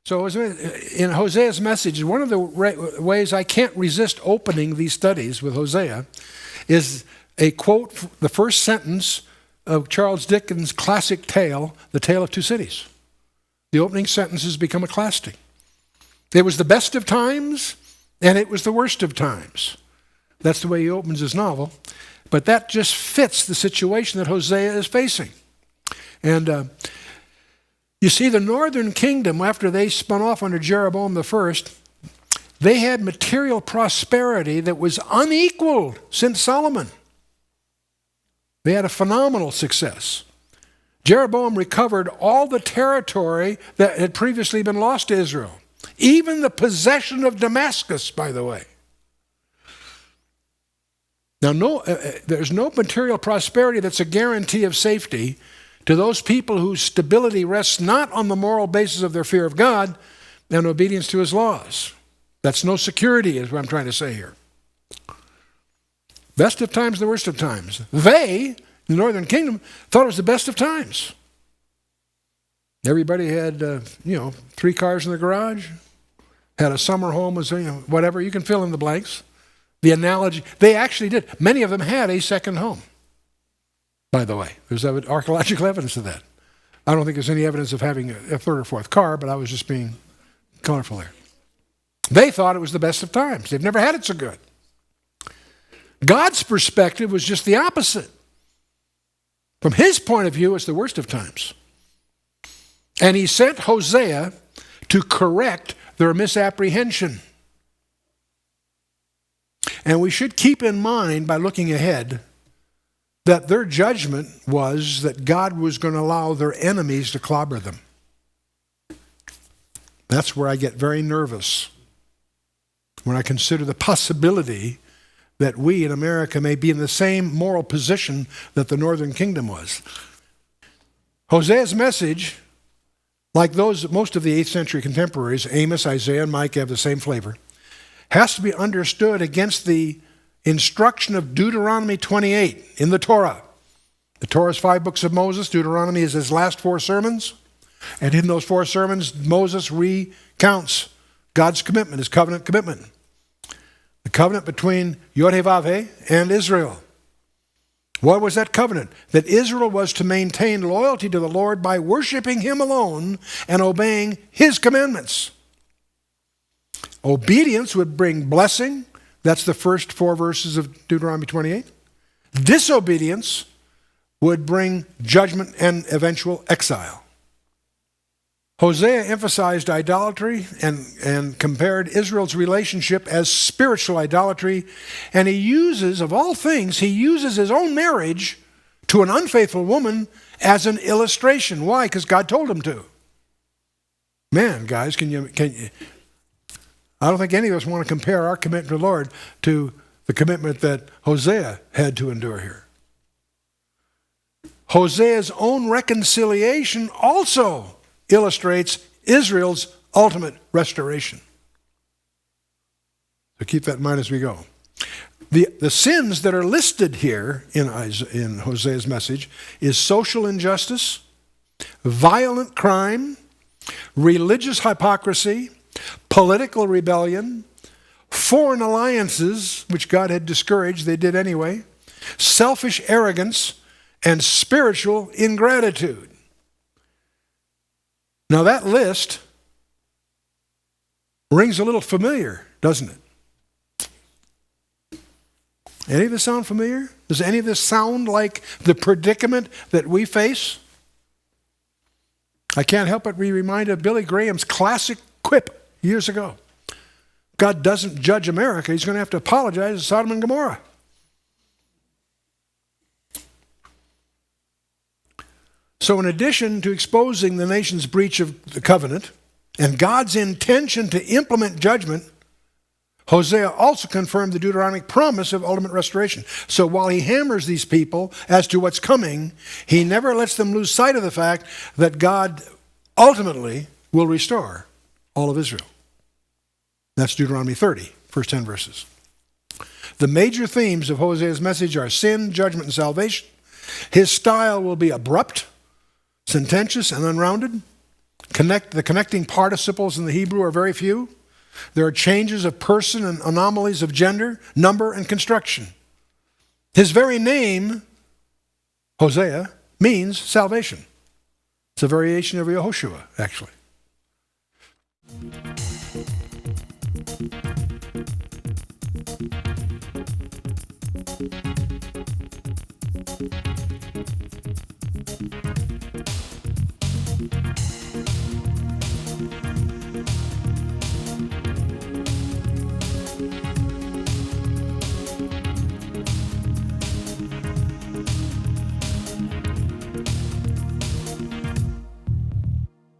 So in Hosea's message, one of the ways I can't resist opening these studies with Hosea is a quote, the first sentence of Charles Dickens' classic tale, The Tale of Two Cities. The opening sentence has become a classic. It was the best of times, and it was the worst of times. That's the way he opens his novel. But that just fits the situation that Hosea is facing. And you see, the northern kingdom, after they spun off under Jeroboam I, they had material prosperity that was unequaled since Solomon. They had a phenomenal success. Jeroboam recovered all the territory that had previously been lost to Israel. Even the possession of Damascus, by the way. Now, there's no material prosperity that's a guarantee of safety to those people whose stability rests not on the moral basis of their fear of God and obedience to his laws. That's no security, is what I'm trying to say here. Best of times, the worst of times. They, the northern kingdom, thought it was the best of times. Everybody had, 3 cars in the garage, had a summer home, whatever. You can fill in the blanks. The analogy, they actually did. Many of them had a second home, by the way. There's archaeological evidence of that. I don't think there's any evidence of having a third or fourth car, but I was just being colorful there. They thought it was the best of times. They've never had it so good. God's perspective was just the opposite. From his point of view, it's the worst of times. And he sent Hosea to correct their misapprehension. And we should keep in mind, by looking ahead, that their judgment was that God was going to allow their enemies to clobber them. That's where I get very nervous when I consider the possibility that we in America may be in the same moral position that the northern kingdom was. Hosea's message, like those most of the 8th century contemporaries, Amos, Isaiah, and Micah have the same flavor, has to be understood against the instruction of Deuteronomy 28 in the Torah. The Torah's 5 books of Moses. Deuteronomy is his last 4 sermons. And in those 4 sermons, Moses recounts God's commitment, his covenant commitment. The covenant between Yod-Heh-Vav-Heh and Israel. What was that covenant? That Israel was to maintain loyalty to the Lord by worshiping him alone and obeying his commandments. Obedience would bring blessing. That's the first 4 verses of Deuteronomy 28. Disobedience would bring judgment and eventual exile. Hosea emphasized idolatry and compared Israel's relationship as spiritual idolatry. And he uses, of all things, his own marriage to an unfaithful woman as an illustration. Why? Because God told him to. Man, guys, can you I don't think any of us want to compare our commitment to the Lord to the commitment that Hosea had to endure here. Hosea's own reconciliation also illustrates Israel's ultimate restoration. So keep that in mind as we go. The sins that are listed here in Hosea's message is social injustice, violent crime, religious hypocrisy, political rebellion, foreign alliances, which God had discouraged, they did anyway, selfish arrogance, and spiritual ingratitude. Now that list rings a little familiar, doesn't it? Any of this sound familiar? Does any of this sound like the predicament that we face? I can't help but be reminded of Billy Graham's classic quip years ago. God doesn't judge America. He's going to have to apologize to Sodom and Gomorrah. So in addition to exposing the nation's breach of the covenant and God's intention to implement judgment, Hosea also confirmed the Deuteronomic promise of ultimate restoration. So while he hammers these people as to what's coming, he never lets them lose sight of the fact that God ultimately will restore all of Israel. That's Deuteronomy 30, first 10 verses. The major themes of Hosea's message are sin, judgment, and salvation. His style will be abrupt, sententious, and unrounded. The connecting participles in the Hebrew are very few. There are changes of person and anomalies of gender, number, and construction. His very name, Hosea, means salvation. It's a variation of Yehoshua, actually.